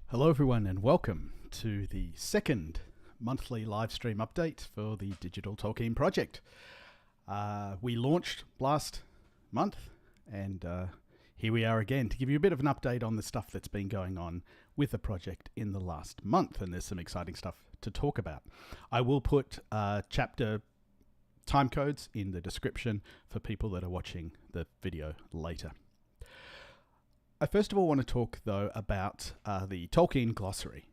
Hello everyone and welcome to the second monthly live stream update for the Digital Tolkien Project. We launched last month and here we are again to give you a bit of an update on the stuff that's been going on with the project in the last month, and there's some exciting stuff to talk about. I will put chapter time codes in the description for people that are watching the video later. I first of all want to talk, though, about the Tolkien Glossary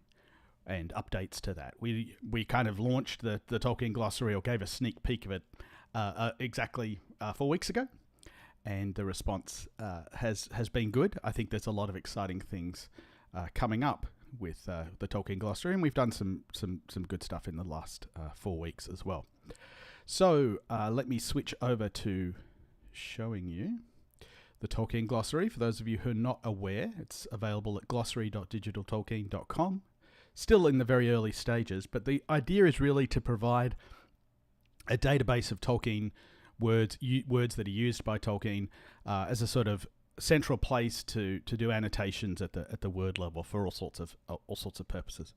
and updates to that. We kind of launched the Tolkien Glossary, or gave a sneak peek of it, exactly 4 weeks ago, and the response has been good. I think there's a lot of exciting things coming up with the Tolkien Glossary, and we've done some good stuff in the last 4 weeks as well. So let me switch over to showing you the Tolkien Glossary. For those of you who are not aware, it's available at glossary.digitaltolkien.com. Still in the very early stages, but the idea is really to provide a database of Tolkien words that are used by Tolkien as a sort of central place to do annotations at the word level for all sorts of purposes.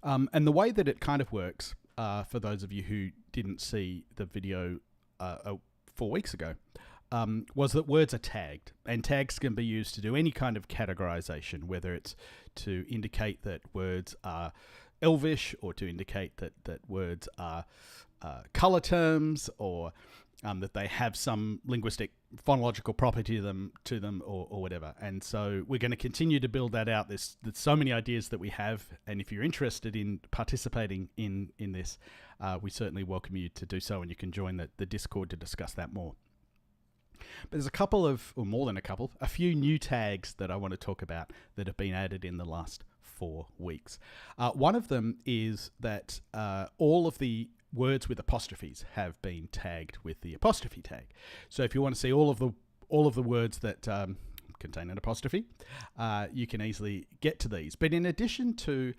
And the way that it kind of works, for those of you who didn't see the video 4 weeks ago, was that words are tagged, and tags can be used to do any kind of categorization, whether it's to indicate that words are Elvish, or to indicate that words are color terms, or that they have some linguistic phonological property to them, or whatever. And so we're going to continue to build that out. There's so many ideas that we have, and if you're interested in participating in this, we certainly welcome you to do so, and you can join the Discord to discuss that more. But there's a few new tags that I want to talk about that have been added in the last 4 weeks. One of them is that all of the words with apostrophes have been tagged with the apostrophe tag. So if you want to see all of the words that contain an apostrophe, you can easily get to these. But in addition to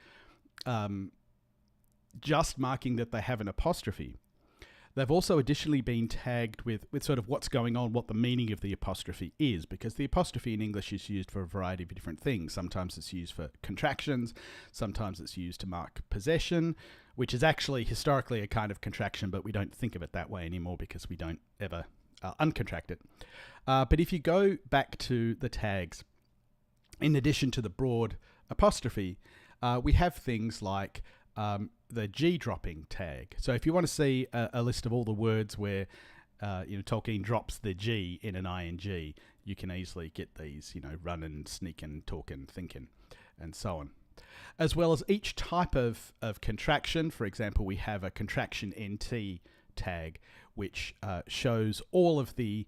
just marking that they have an apostrophe, they've also additionally been tagged with sort of what's going on, what the meaning of the apostrophe is, because the apostrophe in English is used for a variety of different things. Sometimes it's used for contractions, sometimes it's used to mark possession, which is actually historically a kind of contraction, but we don't think of it that way anymore because we don't ever uncontract it. But if you go back to the tags, in addition to the broad apostrophe, we have things like the G dropping tag. So if you want to see a list of all the words where Tolkien drops the G in an ing, you can easily get these, runnin', sneakin', talkin', thinkin', and so on. As well as each type of contraction. For example, we have a contraction NT tag, which shows all of the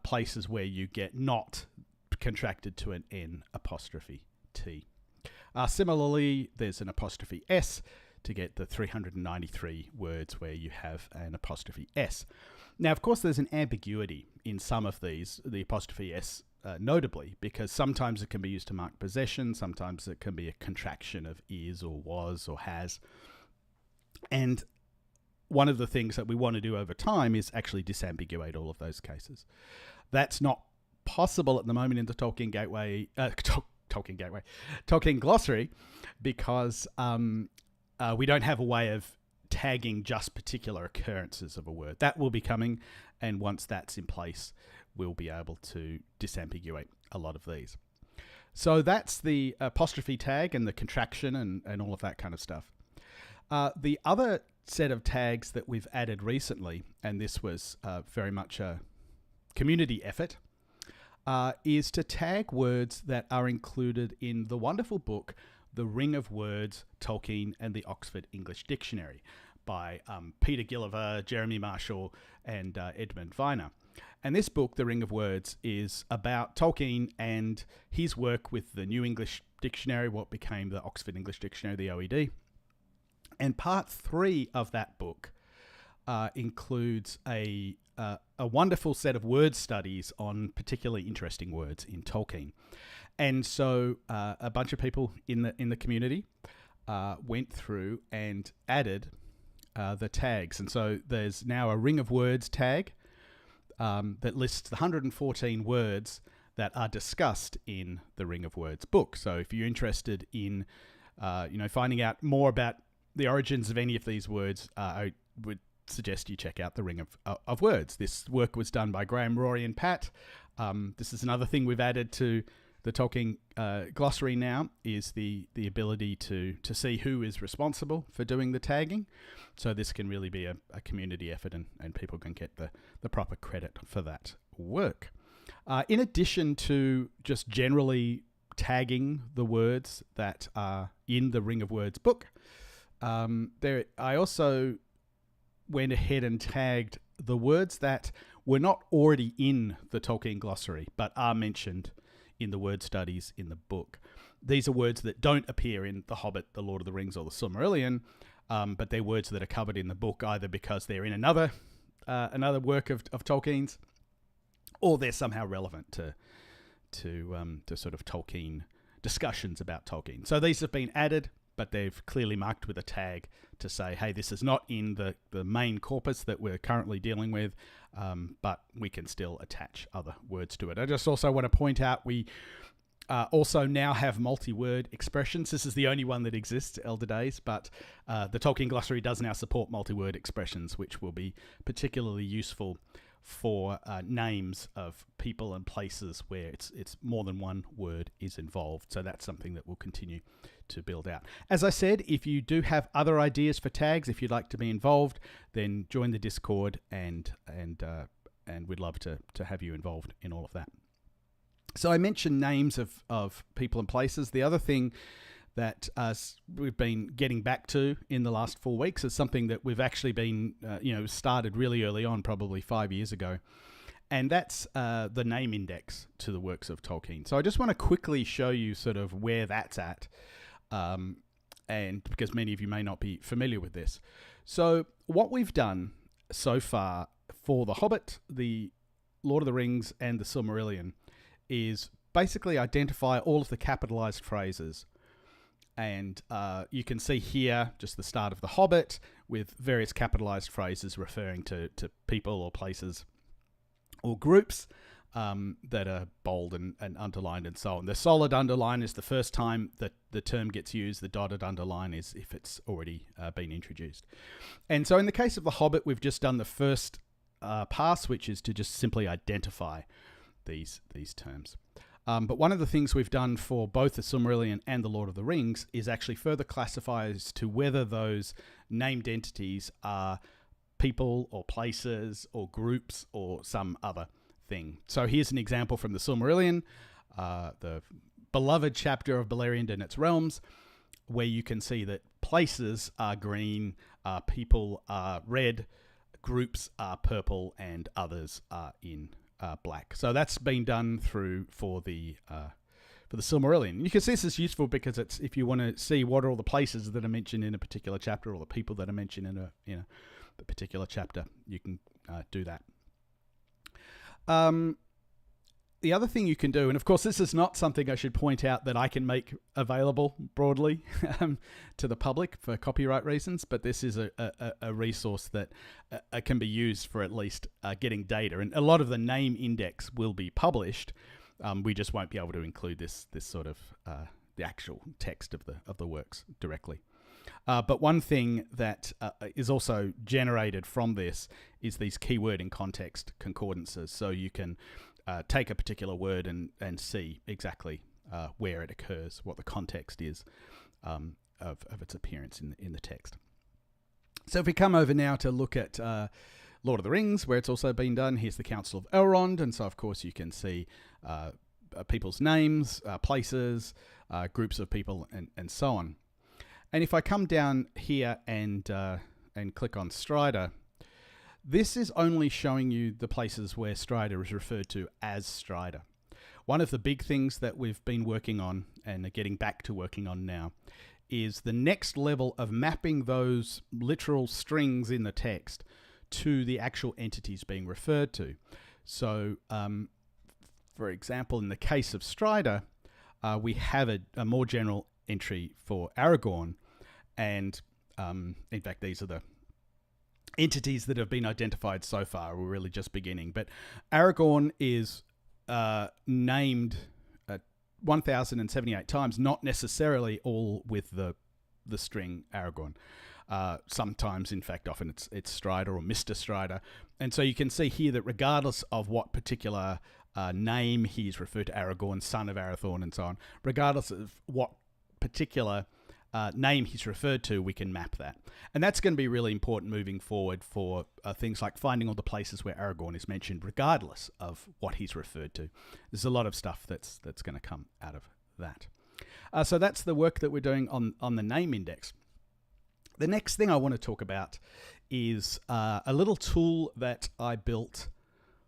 places where you get not contracted to an N apostrophe T. Similarly, there's an apostrophe S to get the 393 words where you have an apostrophe S. Now, of course, there's an ambiguity in some of these, the apostrophe S notably, because sometimes it can be used to mark possession, sometimes it can be a contraction of is or was or has. And one of the things that we want to do over time is actually disambiguate all of those cases. That's not possible at the moment in the Tolkien Glossary, because we don't have a way of tagging just particular occurrences of a word. That will be coming, and once that's in place, we'll be able to disambiguate a lot of these. So that's the apostrophe tag and the contraction and all of that kind of stuff. The other set of tags that we've added recently, and this was very much a community effort, is to tag words that are included in the wonderful book, The Ring of Words, Tolkien and the Oxford English Dictionary, by Peter Gilliver, Jeremy Marshall, and Edmund Viner. And this book, The Ring of Words, is about Tolkien and his work with the New English Dictionary, what became the Oxford English Dictionary, the OED. And part 3 of that book includes a wonderful set of word studies on particularly interesting words in Tolkien. And so a bunch of people in the community went through and added the tags. And so there's now a Ring of Words tag that lists the 114 words that are discussed in the Ring of Words book. So if you're interested in finding out more about the origins of any of these words, I would suggest you check out the Ring of Words. This work was done by Graham, Rory, and Pat. This is another thing we've added to the Tolkien Glossary now, is the ability to see who is responsible for doing the tagging. So this can really be a community effort, and people can get the proper credit for that work. In addition to just generally tagging the words that are in the Ring of Words book, I also went ahead and tagged the words that were not already in the Tolkien Glossary but are mentioned in the word studies in the book. These are words that don't appear in The Hobbit, The Lord of the Rings, or The Silmarillion, but they're words that are covered in the book either because they're in another work of Tolkien's, or they're somehow relevant to sort of Tolkien discussions about Tolkien. So these have been added, but they've clearly marked with a tag to say, hey, this is not in the main corpus that we're currently dealing with, but we can still attach other words to it. I just also want to point out we also now have multi-word expressions. This is the only one that exists, Elder Days, but the Tolkien Glossary does now support multi-word expressions, which will be particularly useful for names of people and places where it's more than one word is involved. So that's something that we'll continue to build out. As I said, if you do have other ideas for tags, if you'd like to be involved, then join the Discord, and we'd love to have you involved in all of that. So I mentioned names of people and places. The other thing that we've been getting back to in the last 4 weeks is something that we've actually been, started really early on, probably 5 years ago. And that's the name index to the works of Tolkien. So I just want to quickly show you sort of where that's at, and because many of you may not be familiar with this. So what we've done so far for The Hobbit, The Lord of the Rings, and The Silmarillion is basically identify all of the capitalized phrases. And you can see here just the start of The Hobbit with various capitalized phrases referring to people or places or groups that are bold and underlined and so on. The solid underline is the first time that the term gets used. The dotted underline is if it's already been introduced. And so in the case of The Hobbit, we've just done the first pass, which is to just simply identify these terms. But one of the things we've done for both the Silmarillion and the Lord of the Rings is actually further classify as to whether those named entities are people or places or groups or some other thing. So here's an example from the Silmarillion, the beloved chapter of Beleriand and its realms, where you can see that places are green, people are red, groups are purple, and others are in black. So that's been done for the Silmarillion. You can see this is useful because it's if you want to see what are all the places that are mentioned in a particular chapter or the people that are mentioned in a particular chapter, you can do that. The other thing you can do, and of course this is not something I should point out that I can make available broadly to the public for copyright reasons, but this is a resource that can be used for at least getting data. And a lot of the name index will be published. We just won't be able to include this sort of the actual text of the works directly. But one thing that is also generated from this is these keyword in context concordances. So you can take a particular word and see exactly where it occurs, what the context is of its appearance in the text. So if we come over now to look at Lord of the Rings, where it's also been done, here's the Council of Elrond. And so, of course, you can see people's names, places, groups of people, and so on. And if I come down here and click on Strider, this is only showing you the places where Strider is referred to as Strider. One of the big things that we've been working on and are getting back to working on now is the next level of mapping those literal strings in the text to the actual entities being referred to. So, for example, in the case of Strider, we have a more general entry for Aragorn, and in fact, these are the entities that have been identified so far. We're really just beginning, but Aragorn is named 1,078 times, not necessarily all with the string Aragorn. Sometimes, in fact, often it's Strider or Mr. Strider. And so you can see here that regardless of what particular name he's referred to, Aragorn, son of Arathorn, and so on, regardless of what particular name he's referred to, we can map that. And that's going to be really important moving forward for things like finding all the places where Aragorn is mentioned, regardless of what he's referred to. There's a lot of stuff that's going to come out of that. So that's the work that we're doing on the name index. The next thing I want to talk about is a little tool that I built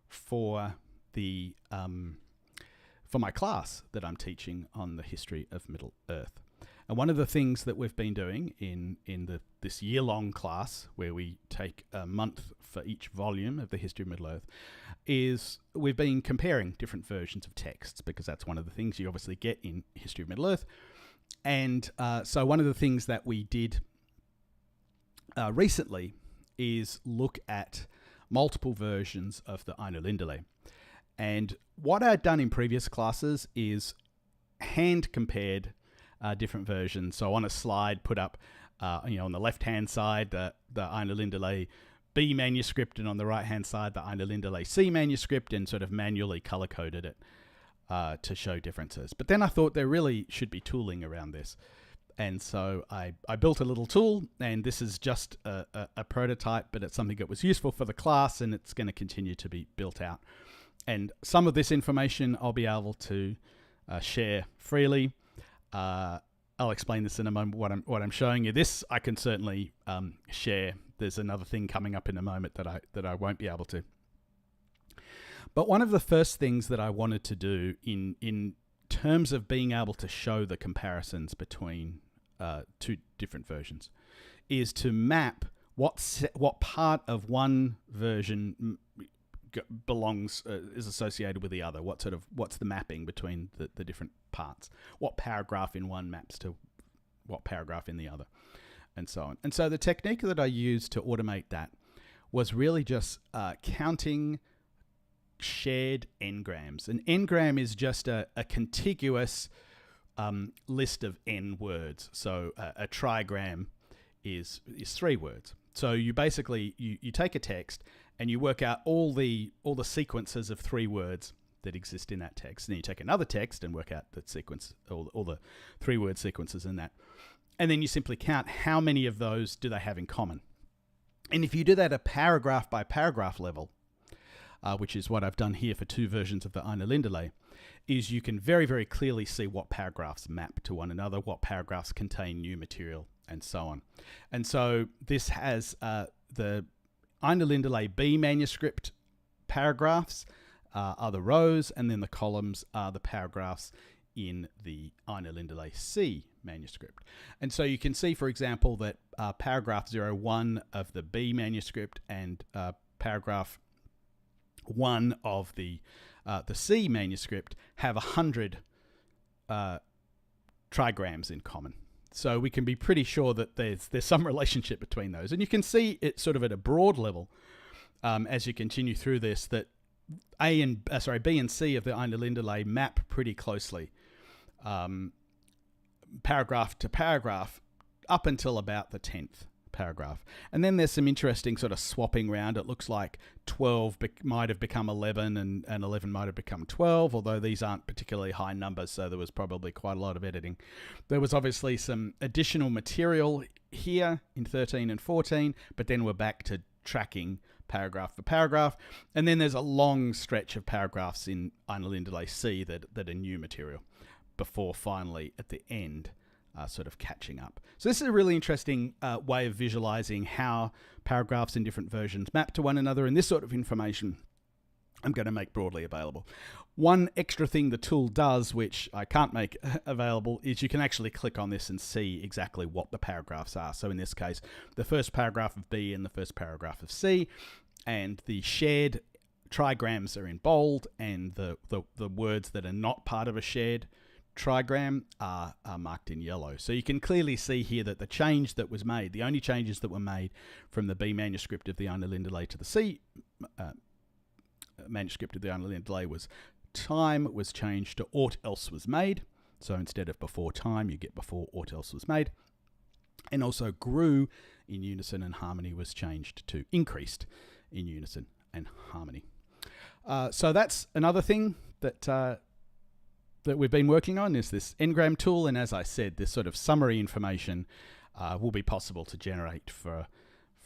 for the for my class that I'm teaching on the history of Middle Earth. And one of the things that we've been doing in this year-long class, where we take a month for each volume of the history of Middle Earth, is we've been comparing different versions of texts, because that's one of the things you obviously get in History of Middle Earth. And so one of the things that we did recently is look at multiple versions of the Ainulindalë. And what I'd done in previous classes is hand compared different versions. So on a slide, put up, on the left-hand side, the Ainulindalë B manuscript, and on the right-hand side, the Ainulindalë C manuscript, and sort of manually color-coded it to show differences. But then I thought there really should be tooling around this. And so I built a little tool, and this is just a prototype, but it's something that was useful for the class, and it's going to continue to be built out. And some of this information I'll be able to share freely. I'll explain this in a moment, what I'm showing you. This I can certainly share. There's another thing coming up in a moment that I won't be able to. But one of the first things that I wanted to do in terms of being able to show the comparisons between two different versions is to map what part of one version is associated with the other. What's the mapping between the different parts? What paragraph in one maps to what paragraph in the other, and so on. And so the technique that I used to automate that was really just counting shared n-grams. An n-gram is just a contiguous list of n words. So a trigram is 3 words. So you basically you take a text and you work out all the sequences of 3 words that exist in that text. And then you take another text and work out the sequence, all the 3-word sequences in that. And then you simply count how many of those do they have in common. And if you do that at paragraph by paragraph level, which is what I've done here for 2 versions of the Ainulindalë, is you can very, very clearly see what paragraphs map to one another, what paragraphs contain new material, and so on. And so this has the Ainulindalë B manuscript paragraphs are the rows, and then the columns are the paragraphs in the Ainulindalë C manuscript. And so you can see, for example, that paragraph 01 of the B manuscript and paragraph 1 of the C manuscript have 100 trigrams in common. So we can be pretty sure that there's some relationship between those. And you can see it sort of at a broad level as you continue through this, that B and C of the Ainulindalë map pretty closely, paragraph to paragraph, up until about the 10th paragraph. And then there's some interesting sort of swapping around. It looks like 12 might have become 11 and 11 might have become 12, although these aren't particularly high numbers, so there was probably quite a lot of editing. There was obviously some additional material here in 13 and 14, but then we're back to tracking paragraph for paragraph. And then there's a long stretch of paragraphs in Ainulindalë C that are new material before finally at the end sort of catching up. So this is a really interesting way of visualizing how paragraphs in different versions map to one another, and this sort of information I'm going to make broadly available. One extra thing the tool does, which I can't make available, is you can actually click on this and see exactly what the paragraphs are. So in this case, the first paragraph of B and the first paragraph of C, and the shared trigrams are in bold, and the words that are not part of a shared trigram are marked in yellow. So you can clearly see here that the change that was made, the only changes that were made from the B manuscript of the Ainulindalë to the C manuscript of the Ainulindalë was time was changed to aught else was made. So instead of before time, you get before aught else was made. And also grew in unison and harmony was changed to increased in unison and harmony. So that's another thing that we've been working on, is this Ngram tool. And as I said, this sort of summary information will be possible to generate for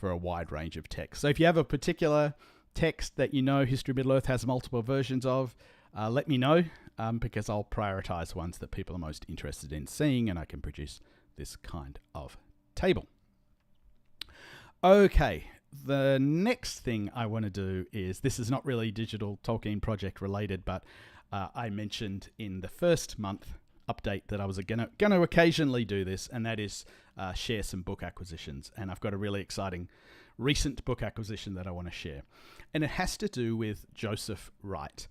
a wide range of text. So if you have a particular text that you know History of Middle-earth has multiple versions of, let me know, because I'll prioritize ones that people are most interested in seeing, and I can produce this kind of table. Okay, the next thing I want to do is, this is not really Digital Tolkien Project related, but I mentioned in the first month update that I was going to occasionally do this, and that is share some book acquisitions. And I've got a really exciting recent book acquisition that I want to share. And it has to do with Joseph Wright.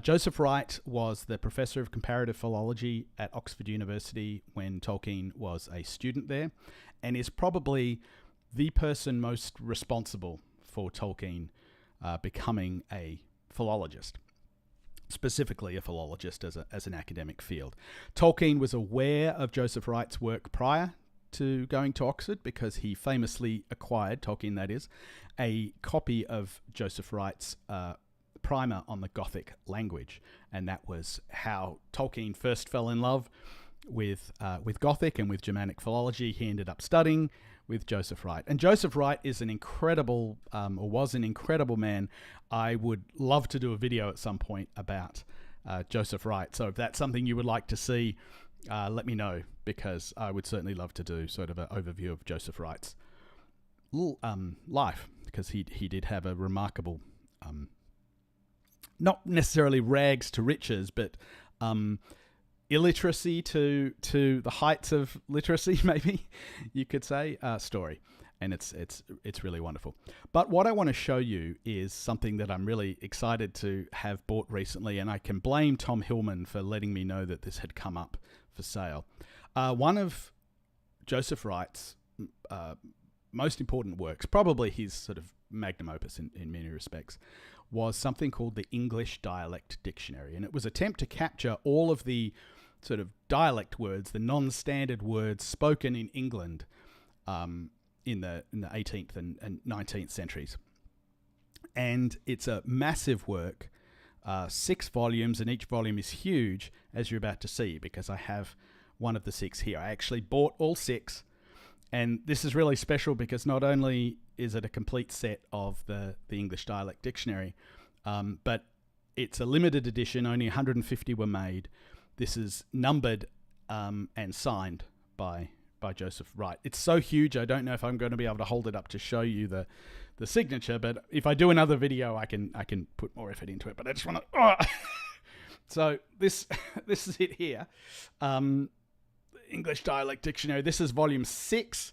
Joseph Wright was the professor of comparative philology at Oxford University when Tolkien was a student there, and is probably the person most responsible for Tolkien becoming a philologist, specifically a philologist as an academic field. Tolkien was aware of Joseph Wright's work prior to going to Oxford, because he famously acquired, Tolkien that is, a copy of Joseph Wright's primer on the Gothic language, and that was how Tolkien first fell in love with Gothic and with Germanic philology. He ended up studying with Joseph Wright, and Joseph Wright is an incredible, or was an incredible man. I would love to do a video at some point about Joseph Wright. So if that's something you would like to see, let me know, because I would certainly love to do sort of an overview of Joseph Wright's life, because he did have a remarkable, not necessarily rags to riches, but illiteracy to the heights of literacy, maybe you could say, story. And it's really wonderful. But what I want to show you is something that I'm really excited to have bought recently, and I can blame Tom Hillman for letting me know that this had come up for sale. One of Joseph Wright's most important works, probably his sort of magnum opus in many respects, was something called the English Dialect Dictionary. And it was an attempt to capture all of the sort of dialect words, the non-standard words spoken in England in the 18th and 19th centuries. And it's a massive work, 6 volumes, and each volume is huge, as you're about to see, because I have one of the 6 here. I actually bought all 6, and this is really special because not only is it a complete set of the English Dialect Dictionary, but it's a limited edition. Only 150 were made. This is numbered and signed by Joseph Wright. It's so huge, I don't know if I'm going to be able to hold it up to show you the signature, but if I do another video, I can put more effort into it. But I just want to... So this is it here. English Dialect Dictionary. This is volume 6,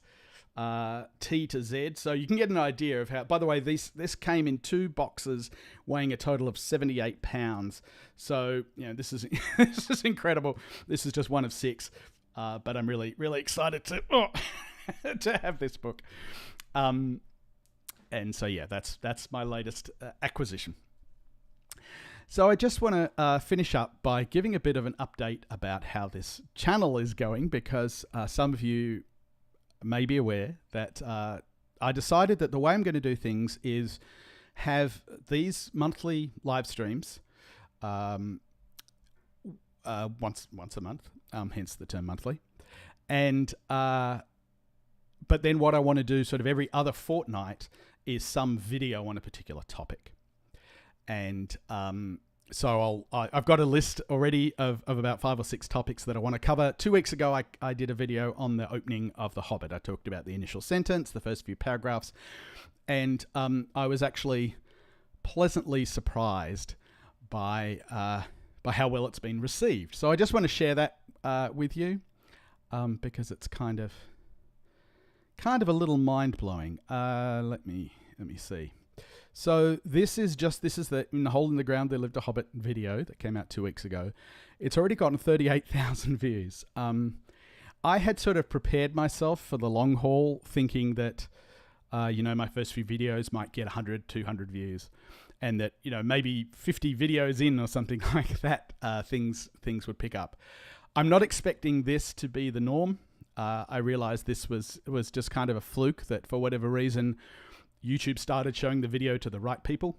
T to Z. So you can get an idea of how... By the way, this came in 2 boxes weighing a total of 78 pounds. So, this is this is incredible. This is just one of 6. But I'm really, really excited to to have this book. And so, yeah, that's my latest acquisition. So I just want to finish up by giving a bit of an update about how this channel is going, because some of you may be aware that I decided that the way I'm going to do things is have these monthly live streams once a month, hence the term monthly. And but then what I want to do sort of every other fortnight is some video on a particular topic. And so I've got a list already of about 5 or 6 topics that I want to cover. 2 weeks ago, I did a video on the opening of The Hobbit. I talked about the initial sentence, the first few paragraphs, and I was actually pleasantly surprised by how well it's been received. So I just want to share that with you because it's kind of a little mind-blowing. Let me see. So this is the In the Hole in the Ground There Lived a Hobbit video that came out 2 weeks ago. It's already gotten 38,000 views. I had sort of prepared myself for the long haul, thinking that my first few videos might get 100, 200 views. and that, you know, maybe 50 videos in or something like that, things would pick up. I'm not expecting this to be the norm. I realized this was just kind of a fluke, that for whatever reason, YouTube started showing the video to the right people.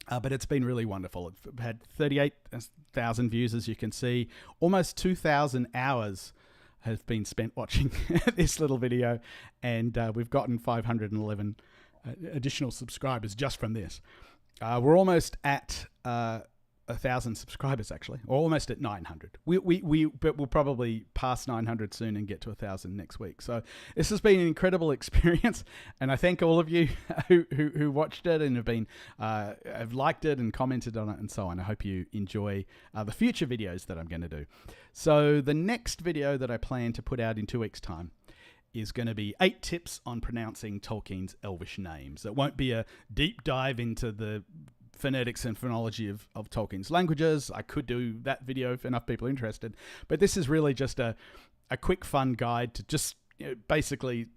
But it's been really wonderful. It's had 38,000 views, as you can see. Almost 2,000 hours have been spent watching this little video, and we've gotten 511 additional subscribers just from this. We're almost at 1,000 subscribers, actually, or almost at 900. But we'll probably pass 900 soon and get to 1,000 next week. So this has been an incredible experience, and I thank all of you who watched it and have liked it and commented on it and so on. I hope you enjoy the future videos that I'm going to do. So the next video that I plan to put out in 2 weeks' time is going to be 8 tips on pronouncing Tolkien's Elvish names. It won't be a deep dive into the phonetics and phonology of Tolkien's languages. I could do that video if enough people are interested, but this is really just a quick fun guide to just, you know, basically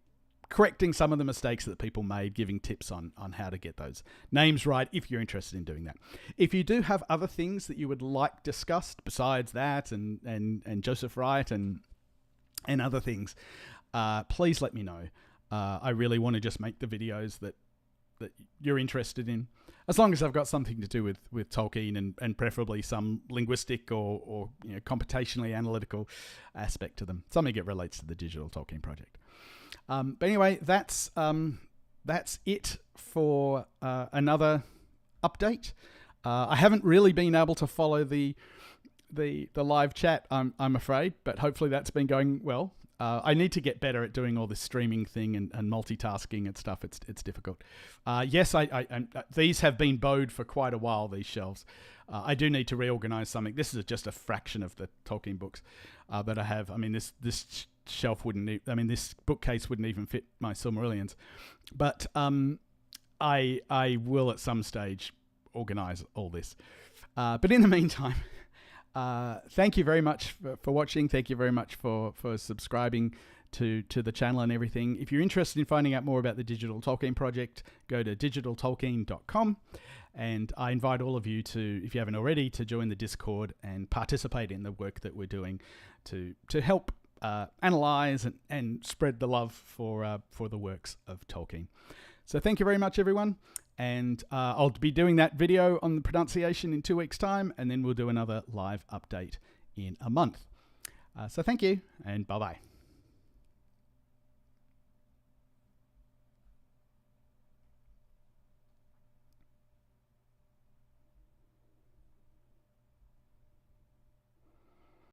correcting some of the mistakes that people made, giving tips on how to get those names right if you're interested in doing that. If you do have other things that you would like discussed besides that and Joseph Wright and other things, please let me know. I really want to just make the videos that you're interested in, as long as I've got something to do with Tolkien and preferably some linguistic or you know, computationally analytical aspect to them, something that relates to the Digital Tolkien Project. But anyway, that's it for another update. I haven't really been able to follow the live chat, I'm afraid, but hopefully that's been going well. I need to get better at doing all this streaming thing and multitasking and stuff. It's difficult. Yes, I these have been bowed for quite a while, these shelves. I do need to reorganize something. This is just a fraction of the Tolkien books that I have. I mean, this shelf wouldn't, this bookcase wouldn't even fit my Silmarillions. But I will at some stage organize all this. But in the meantime, thank you very much for watching. Thank you very much for subscribing to the channel and everything. If you're interested in finding out more about the Digital Tolkien Project, go to digitaltolkien.com, and I invite all of you to, if you haven't already, to join the Discord and participate in the work that we're doing to help analyze and spread the love for the works of Tolkien. So thank you very much, everyone. And I'll be doing that video on the pronunciation in 2 weeks' time, and then we'll do another live update in a month. So thank you, and bye-bye.